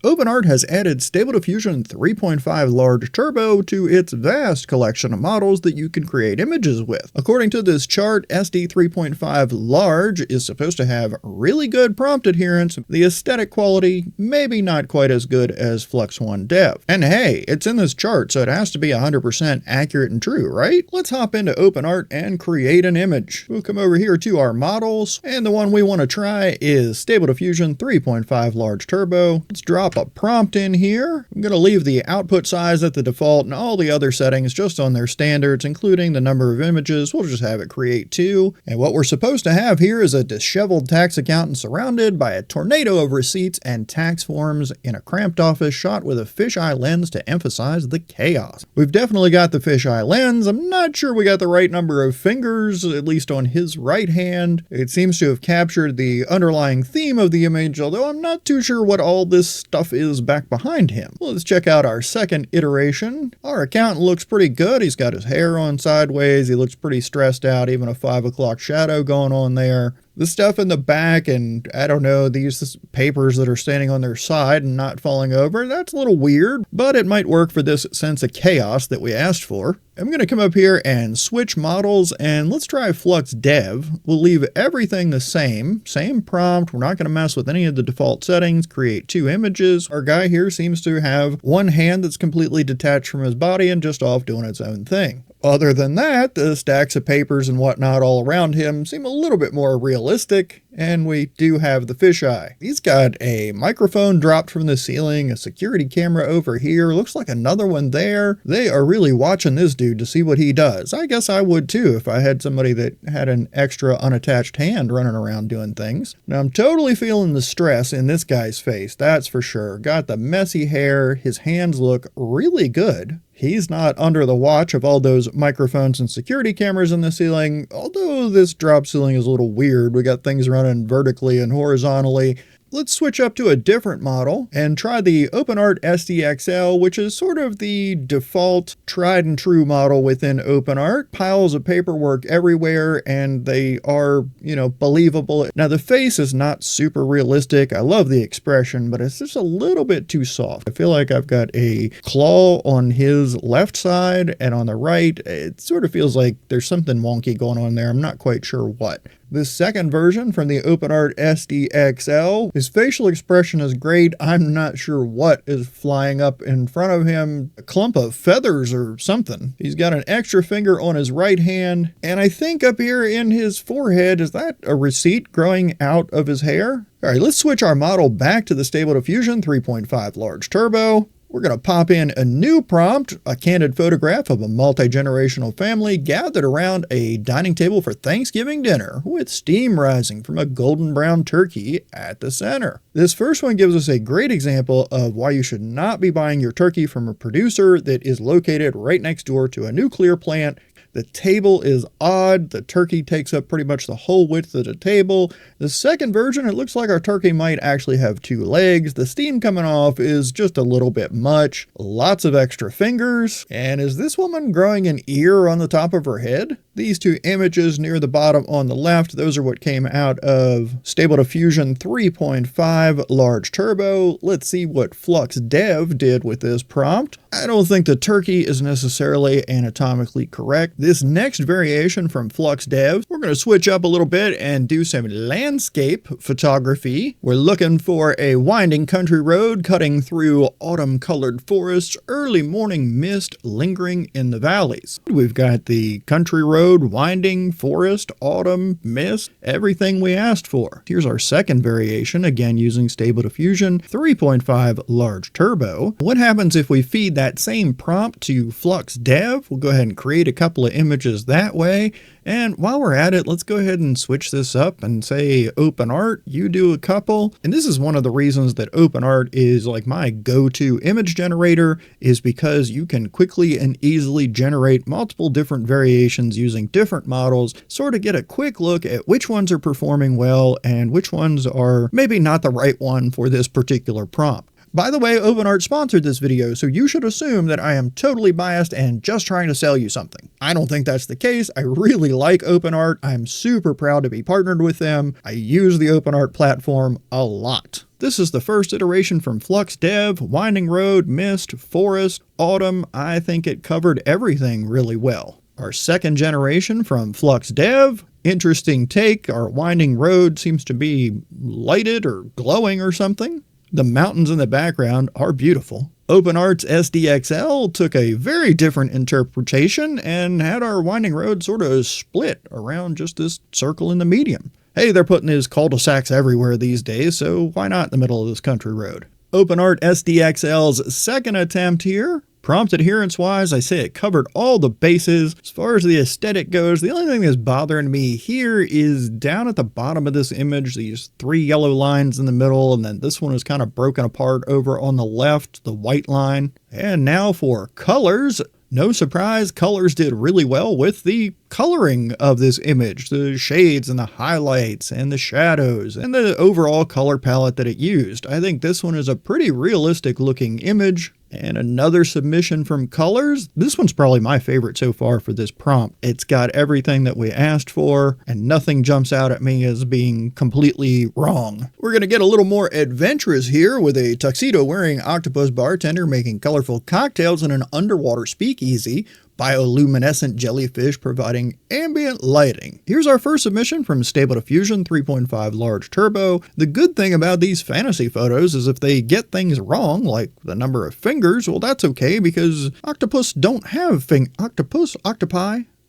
OpenArt has added Stable Diffusion 3.5 Large Turbo to its vast collection of models that you can create images with. According to this chart, SD 3.5 Large is supposed to have really good prompt adherence. The aesthetic quality maybe not quite as good as Flux.1 Dev. And hey, it's in this chart, so it has to be 100% accurate and true, right? Let's hop into OpenArt and create an image. We'll come over here to our models, and the one we want to try is Stable Diffusion 3.5 Large Turbo. Let's drop a prompt in here. I'm going to leave the output size at the default and all the other settings just on their standards, including the number of images. We'll just have it create 2. And what we're supposed to have here is a disheveled tax accountant surrounded by a tornado of receipts and tax forms in a cramped office shot with a fisheye lens to emphasize the chaos. We've definitely got the fisheye lens. I'm not sure we got the right number of fingers, at least on his right hand. It seems to have captured the underlying theme of the image, although I'm not too sure what all this stuff is back behind him. Well, let's check out our second iteration. Our accountant looks pretty good. He's got his hair on sideways. He looks pretty stressed out, even a 5 o'clock shadow going on there. The stuff in the back and, I don't know, these papers that are standing on their side and not falling over, that's a little weird, but it might work for this sense of chaos that we asked for. I'm going to come up here and switch models, and let's try Flux Dev. We'll leave everything the same prompt. We're not going to mess with any of the default settings, create 2 images. Our guy here seems to have one hand that's completely detached from his body and just off doing its own thing. Other than that, the stacks of papers and whatnot all around him seem a little bit more realistic, and we do have the fisheye. He's got a microphone dropped from the ceiling, a security camera over here, looks like another one there. They are really watching this dude to see what he does. I guess I would too if I had somebody that had an extra unattached hand running around doing things. Now I'm totally feeling the stress in this guy's face, that's for sure. Got the messy hair, his hands look really good. He's not under the watch of all those microphones and security cameras in the ceiling, although this drop ceiling is a little weird. We got things running vertically and horizontally. Let's switch up to a different model and try the OpenArt SDXL, which is sort of the default tried and true model within OpenArt. Piles of paperwork everywhere, and they are, believable. Now the face is not super realistic. I love the expression, but it's just a little bit too soft. I feel like I've got a claw on his left side, and on the right, it sort of feels like there's something wonky going on there. I'm not quite sure what. This second version from the OpenArt SDXL, his facial expression is great. I'm not sure what is flying up in front of him. A clump of feathers or something. He's got an extra finger on his right hand, and I think up here in his forehead, is that a receipt growing out of his hair? All right, let's switch our model back to the Stable Diffusion 3.5 Large Turbo. We're going to pop in a new prompt, a candid photograph of a multi-generational family gathered around a dining table for Thanksgiving dinner with steam rising from a golden brown turkey at the center. This first one gives us a great example of why you should not be buying your turkey from a producer that is located right next door to a nuclear plant. The table is odd. The turkey takes up pretty much the whole width of the table. The second version, it looks like our turkey might actually have 2 legs. The steam coming off is just a little bit much. Lots of extra fingers. And is this woman growing an ear on the top of her head? These 2 images near the bottom on the left, those are what came out of Stable Diffusion 3.5 Large Turbo. Let's see what Flux Dev did with this prompt. I don't think the turkey is necessarily anatomically correct. This next variation from Flux Dev, we're going to switch up a little bit and do some landscape photography. We're looking for a winding country road cutting through autumn-colored forests, early morning mist lingering in the valleys. We've got the country road, winding, forest, autumn, mist, everything we asked for. Here's our second variation, again using Stable Diffusion 3.5 Large Turbo. What happens if we feed that same prompt to Flux Dev? We'll go ahead and create a couple of images that way. And while we're at it, let's go ahead and switch this up and say, OpenArt, you do a couple. And this is one of the reasons that OpenArt is like my go-to image generator, is because you can quickly and easily generate multiple different variations using different models, sort of get a quick look at which ones are performing well and which ones are maybe not the right one for this particular prompt. By the way, OpenArt sponsored this video, so you should assume that I am totally biased and just trying to sell you something. I don't think that's the case. I really like OpenArt. I'm super proud to be partnered with them. I use the OpenArt platform a lot. This is the first iteration from Flux.1 Dev, winding road, mist, forest, autumn. I think it covered everything really well. Our second generation from Flux.1 Dev, interesting take. Our winding road seems to be lighted or glowing or something. The mountains in the background are beautiful. OpenArt SDXL took a very different interpretation and had our winding road sort of split around just this circle in the medium. Hey, they're putting these cul-de-sacs everywhere these days, so why not in the middle of this country road? OpenArt SDXL's second attempt here. Prompt adherence-wise, I say it covered all the bases. As far as the aesthetic goes, the only thing that's bothering me here is down at the bottom of this image, these 3 yellow lines in the middle, and then this one is kind of broken apart over on the left, the white line. And now for colors. No surprise, Kolors did really well with the coloring of this image, the shades and the highlights and the shadows and the overall color palette that it used. I think this one is a pretty realistic looking image. And another submission from Kolors. This one's probably my favorite so far for this prompt. It's got everything that we asked for, and nothing jumps out at me as being completely wrong. We're going to get a little more adventurous here with a tuxedo-wearing octopus bartender making colorful cocktails in an underwater speakeasy. Bioluminescent jellyfish providing ambient lighting. Here's our first submission from Stable Diffusion 3.5 Large Turbo. The good thing about these fantasy photos is if they get things wrong, like the number of fingers, well, that's okay because octopus don't have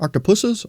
octopuses,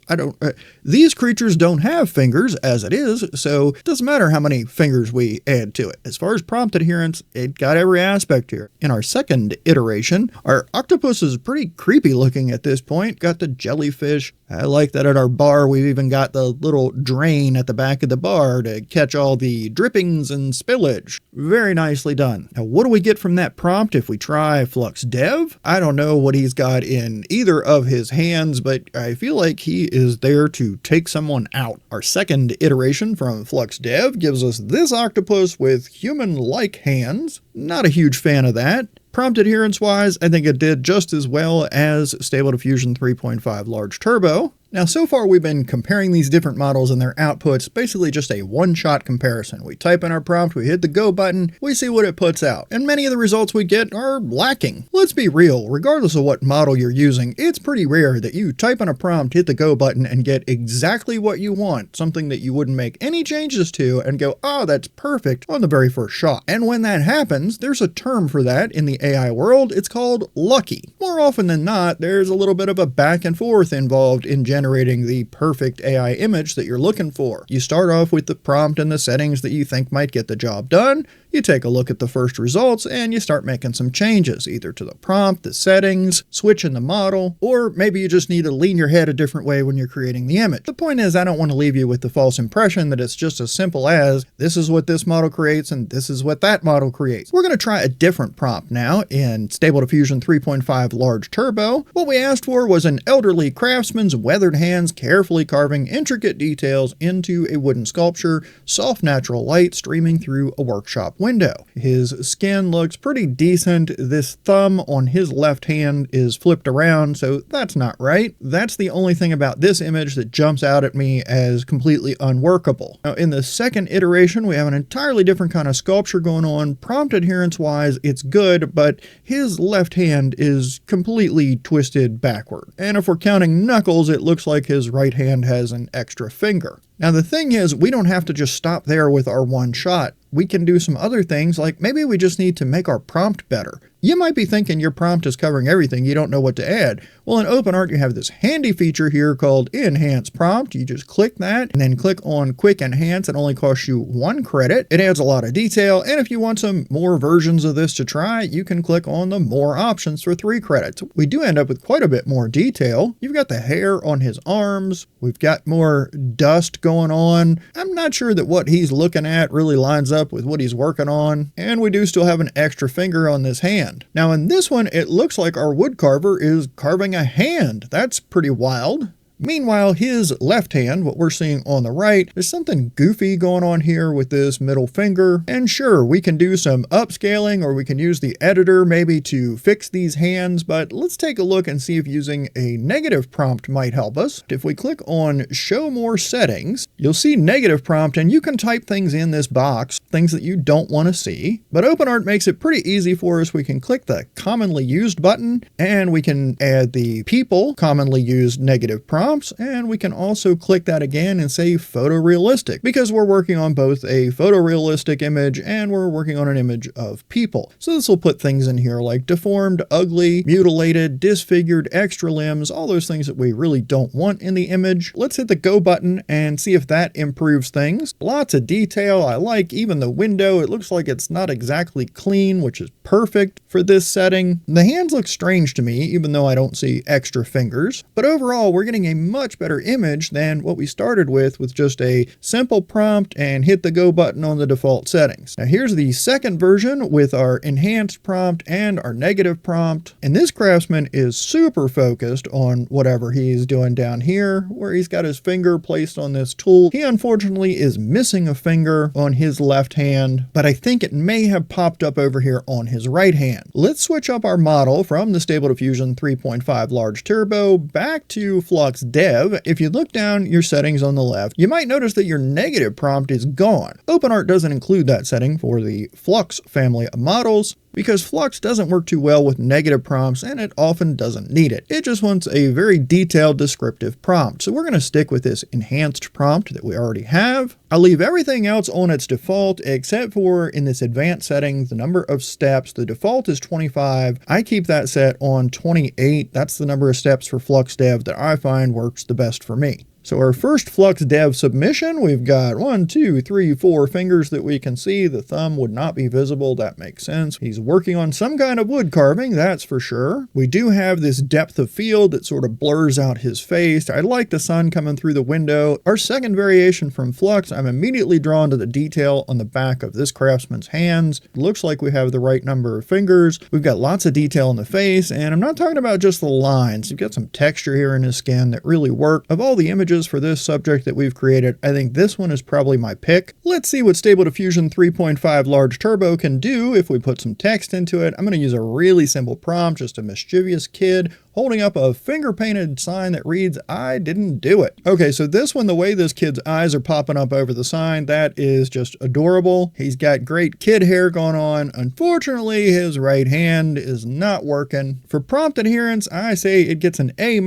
these creatures don't have fingers as it is, so it doesn't matter how many fingers we add to it. As far as prompt adherence, it got every aspect here. In our second iteration, our octopus is pretty creepy looking at this point. Got the jellyfish. I like that at our bar we've even got the little drain at the back of the bar to catch all the drippings and spillage. Very nicely done. Now what do we get from that prompt if we try Flux Dev? I don't know what he's got in either of his hands, but I feel like he is there to take someone out. Our second iteration from Flux Dev gives us this octopus with human-like hands. Not a huge fan of that. Prompt adherence-wise, I think it did just as well as Stable Diffusion 3.5 Large Turbo. Now, so far we've been comparing these different models and their outputs, basically just a one-shot comparison. We type in our prompt, we hit the go button, we see what it puts out, and many of the results we get are lacking. Let's be real, regardless of what model you're using, it's pretty rare that you type in a prompt, hit the go button, and get exactly what you want, something that you wouldn't make any changes to, and go, oh, that's perfect, on the very first shot. And when that happens, there's a term for that in the AI world, it's called lucky. More often than not, there's a little bit of a back and forth involved in generating the perfect AI image that you're looking for. You start off with the prompt and the settings that you think might get the job done. You take a look at the first results and you start making some changes, either to the prompt, the settings, switching the model, or maybe you just need to lean your head a different way when you're creating the image. The point is, I don't want to leave you with the false impression that it's just as simple as this is what this model creates and this is what that model creates. We're going to try a different prompt now in Stable Diffusion 3.5 Large Turbo. What we asked for was an elderly craftsman's weathered hands carefully carving intricate details into a wooden sculpture, soft natural light streaming through a workshop window. His skin looks pretty decent. This thumb on his left hand is flipped around, so that's not right. That's the only thing about this image that jumps out at me as completely unworkable. Now, in the second iteration, we have an entirely different kind of sculpture going on. Prompt adherence-wise, it's good, but his left hand is completely twisted backward. And if we're counting knuckles, it looks like his right hand has an extra finger. Now the thing is, we don't have to just stop there with our one shot. We can do some other things, like maybe we just need to make our prompt better. You might be thinking your prompt is covering everything, you don't know what to add. Well, in OpenArt, you have this handy feature here called Enhance Prompt. You just click that and then click on Quick Enhance. It only costs you 1 credit. It adds a lot of detail, and if you want some more versions of this to try, you can click on the More Options for 3 credits. We do end up with quite a bit more detail. You've got the hair on his arms. We've got more dust going on. I'm not sure that what he's looking at really lines up with what he's working on, and we do still have an extra finger on this hand. Now in this one, it looks like our wood carver is carving a hand. That's pretty wild. Meanwhile, his left hand, what we're seeing on the right, there's something goofy going on here with this middle finger. And sure, we can do some upscaling, or we can use the editor maybe to fix these hands, but let's take a look and see if using a negative prompt might help us. If we click on show more settings, you'll see negative prompt, and you can type things in this box, things that you don't want to see. But OpenArt makes it pretty easy for us. We can click the commonly used button, and we can add the people commonly used negative prompts, and we can also click that again and say photorealistic, because we're working on both a photorealistic image and we're working on an image of people. So this will put things in here like deformed, ugly, mutilated, disfigured, extra limbs, all those things that we really don't want in the image. Let's hit the go button and see if that improves things. Lots of detail. I like even the window. It looks like it's not exactly clean, which is perfect for this setting. The hands look strange to me, even though I don't see extra fingers. But overall, we're getting a much better image than what we started with just a simple prompt and hit the go button on the default settings. Now here's the second version with our enhanced prompt and our negative prompt. And this craftsman is super focused on whatever he's doing down here, where he's got his finger placed on this tool. He unfortunately is missing a finger on his left hand, but I think it may have popped up over here on his right hand. Let's switch up our model from the Stable Diffusion 3.5 large turbo back to Flux.1 Dev. If you look down your settings on the left, you might notice that your negative prompt is gone. OpenArt doesn't include that setting for the Flux family of models because Flux doesn't work too well with negative prompts, and it often doesn't need it. It just wants a very detailed descriptive prompt. So we're going to stick with this enhanced prompt that we already have. I'll leave everything else on its default except for in this advanced setting, the number of steps. The default is 25. I keep that set on 28. That's the number of steps for Flux Dev that I find works the best for me. So our first Flux Dev submission, we've got 1, 2, 3, 4 fingers that we can see. The thumb would not be visible. That makes sense. He's working on some kind of wood carving, that's for sure. We do have this depth of field that sort of blurs out his face. I like the sun coming through the window. Our second variation from Flux, I'm immediately drawn to the detail on the back of this craftsman's hands. It looks like we have the right number of fingers. We've got lots of detail in the face, and I'm not talking about just the lines. You've got some texture here in his skin that really work. Of all the images for this subject that we've created, I think this one is probably my pick. Let's see what Stable Diffusion 3.5 large turbo can do if we put some text into it. I'm going to use a really simple prompt, just a mischievous kid holding up a finger painted sign that reads, "I didn't do it." Okay, so this one, the way this kid's eyes are popping up over the sign, that is just adorable. He's got great kid hair going on. Unfortunately, his right hand is not working. For prompt adherence, I say it gets an A-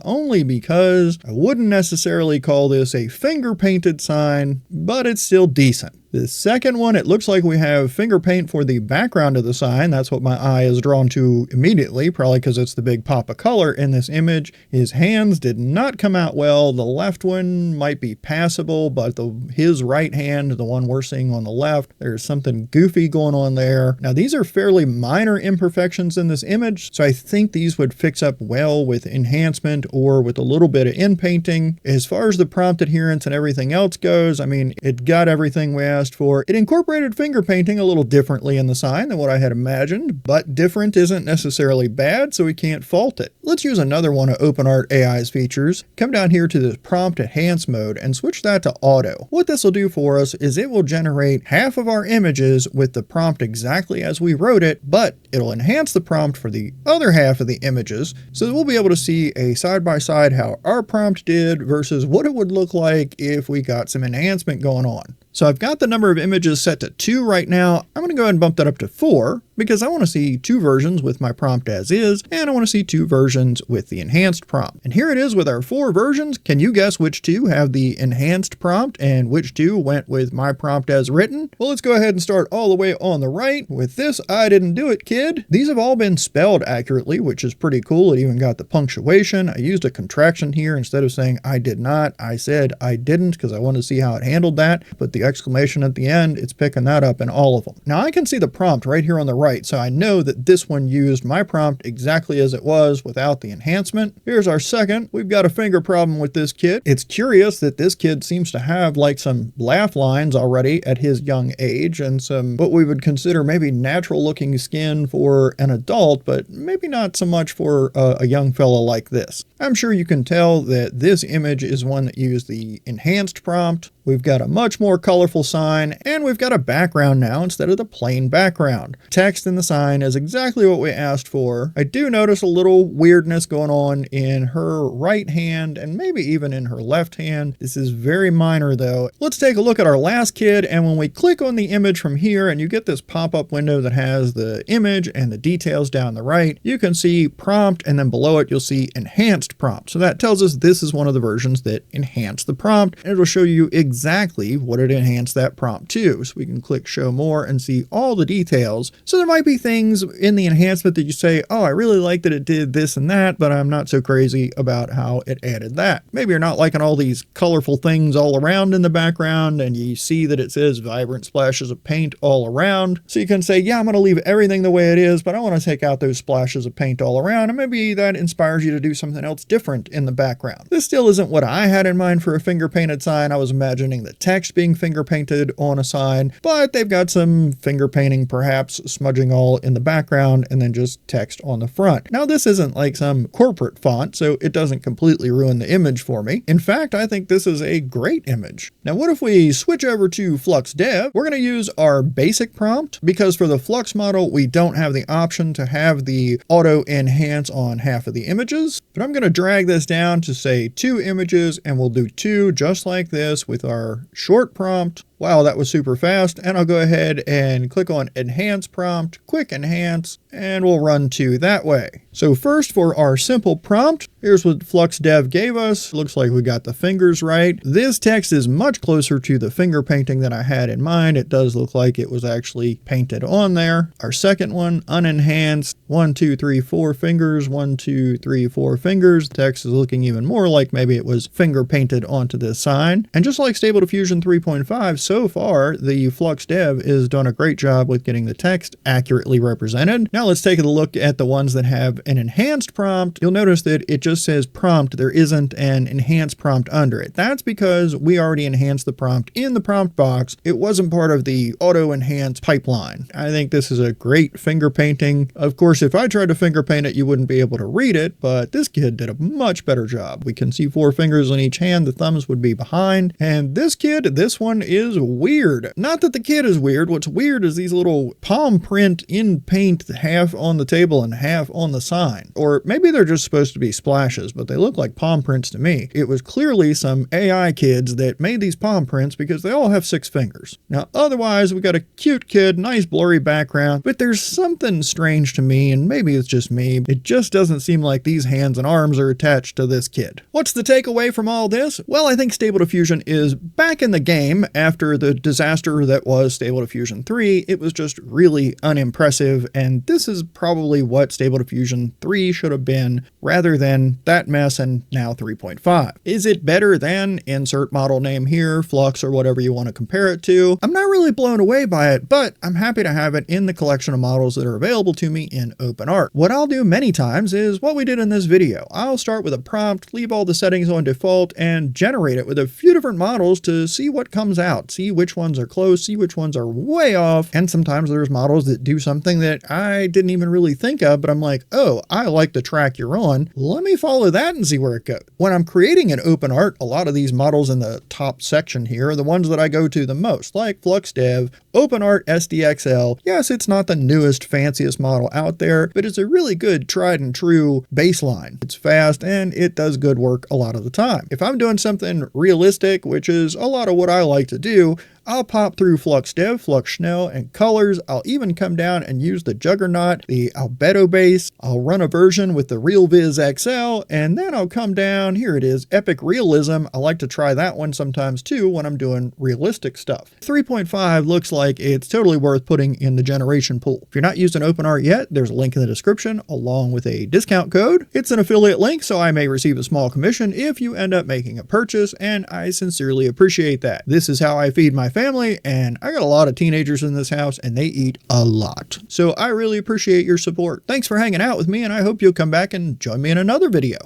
only because I wouldn't necessarily call this a finger painted sign, but it's still decent. The second one, it looks like we have finger paint for the background of the sign. That's what my eye is drawn to immediately, probably because it's the big pop of color in this image. His hands did not come out well. The left one might be passable, but his right hand, the one we're seeing on the left, there's something goofy going on there. Now, these are fairly minor imperfections in this image, so I think these would fix up well with enhancement or with a little bit of in-painting. As far as the prompt adherence and everything else goes, I mean, it got everything we asked for. It incorporated finger painting a little differently in the sign than what I had imagined, but different isn't necessarily bad, so we can't fault it. Let's use another one of OpenArt AI's features. Come down here to this prompt enhance mode and switch that to auto. What this will do for us is it will generate half of our images with the prompt exactly as we wrote it, but it'll enhance the prompt for the other half of the images, so that we'll be able to see a side-by-side how our prompt did versus what it would look like if we got some enhancement going on. So I've got the number of images set to 2 right now. I'm going to go ahead and bump that up to 4 because I want to see 2 versions with my prompt as is, and I want to see 2 versions with the enhanced prompt. And here it is with our 4 versions. Can you guess which 2 have the enhanced prompt and which 2 went with my prompt as written? Well, let's go ahead and start all the way on the right with this "I didn't do it, kid." These have all been spelled accurately, which is pretty cool. It even got the punctuation. I used a contraction here. Instead of saying "I did not," I said "I didn't" because I wanted to see how it handled that. But the exclamation at the end, it's picking that up in all of them. Now I can see the prompt right here on the right. right. So I know that this one used my prompt exactly as it was without the enhancement. Here's our second. We've got a finger problem with this kid. It's curious that this kid seems to have like some laugh lines already at his young age and some what we would consider maybe natural looking skin for an adult, but maybe not so much for a young fella like this. I'm sure you can tell that this image is one that used the enhanced prompt. We've got a much more colorful sign, and we've got a background now instead of the plain background. Text in the sign is exactly what we asked for. I do notice a little weirdness going on in her right hand and maybe even in her left hand. This is very minor though. Let's take a look at our last kid, and when we click on the image from here and you get this pop-up window that has the image and the details down the right, you can see prompt, and then below it you'll see enhanced prompt. So that tells us this is one of the versions that enhance the prompt, and it'll show you exactly what it enhanced that prompt to. So we can click show more and see all the details. So there might be things in the enhancement that you say, oh, I really like that it did this and that, but I'm not so crazy about how it added that. Maybe you're not liking all these colorful things all around in the background, and you see that it says vibrant splashes of paint all around. So you can say, yeah, I'm going to leave everything the way it is, but I want to take out those splashes of paint all around, and maybe that inspires you to do something else different in the background. This still isn't what I had in mind for a finger painted sign. I was imagining the text being finger painted on a sign, but they've got some finger painting, perhaps smudging all in the background and then just text on the front. Now this isn't like some corporate font, so it doesn't completely ruin the image for me. In fact, I think this is a great image. Now what if we switch over to Flux Dev? We're going to use our basic prompt because for the Flux model we don't have the option to have the auto enhance on half of the images, but I'm going to drag this down to say 2 images, and we'll do 2 just like this with our short prompt. Wow, that was super fast. And I'll go ahead and click on Enhance Prompt, Quick Enhance, and we'll run 2 that way. So first for our simple prompt, here's what Flux Dev gave us. Looks like we got the fingers right. This text is much closer to the finger painting that I had in mind. It does look like it was actually painted on there. Our second one, unenhanced, 1, 2, 3, 4 fingers, 1, 2, 3, 4 fingers. The text is looking even more like maybe it was finger painted onto this sign. And just like Stable Diffusion 3.5, so far, the Flux Dev has done a great job with getting the text accurately represented. Now let's take a look at the ones that have an enhanced prompt. You'll notice that it just says prompt. There isn't an enhanced prompt under it. That's because we already enhanced the prompt in the prompt box. It wasn't part of the auto enhance pipeline. I think this is a great finger painting. Of course, if I tried to finger paint it, you wouldn't be able to read it, but this kid did a much better job. We can see 4 fingers on each hand. The thumbs would be behind. And this kid, this one is weird. Not that the kid is weird. What's weird is these little palm print in paint, half on the table and half on the sign. Or maybe they're just supposed to be splashes, but they look like palm prints to me. It was clearly some AI kids that made these palm prints because they all have 6 fingers. Now, otherwise, we got a cute kid, nice blurry background, but there's something strange to me, and maybe it's just me. It just doesn't seem like these hands and arms are attached to this kid. What's the takeaway from all this? Well, I think Stable Diffusion is back in the game after the disaster that was Stable Diffusion 3. It was just really unimpressive, and this is probably what Stable Diffusion 3 should have been rather than that mess and now 3.5. Is it better than insert model name here, Flux, or whatever you want to compare it to? I'm not really blown away by it, but I'm happy to have it in the collection of models that are available to me in OpenArt. What I'll do many times is what we did in this video. I'll start with a prompt, leave all the settings on default, and generate it with a few different models to see what comes out, see which ones are close, see which ones are way off, and sometimes there's models that do something that I didn't even really think of, but I'm like, oh, I like the track you're on. Let me follow that and see where it goes. When I'm creating an OpenArt, a lot of these models in the top section here are the ones that I go to the most, like Flux Dev, OpenArt SDXL. Yes, it's not the newest, fanciest model out there, but it's a really good tried and true baseline. It's fast and it does good work a lot of the time. If I'm doing something realistic, which is a lot of what I like to do, I'll pop through Flux Dev, Flux Schnell, and Kolors. I'll even come down and use the Juggernaut, the Albedo base. I'll run a version with the RealViz XL, and then I'll come down, here it is, Epic Realism. I like to try that one sometimes too when I'm doing realistic stuff. 3.5 looks like it's totally worth putting in the generation pool. If you're not using OpenArt yet, there's a link in the description along with a discount code. It's an affiliate link, so I may receive a small commission if you end up making a purchase, and I sincerely appreciate that. This is how I feed my my family, and I got a lot of teenagers in this house and they eat a lot. So I really appreciate your support. Thanks for hanging out with me, and I hope you'll come back and join me in another video.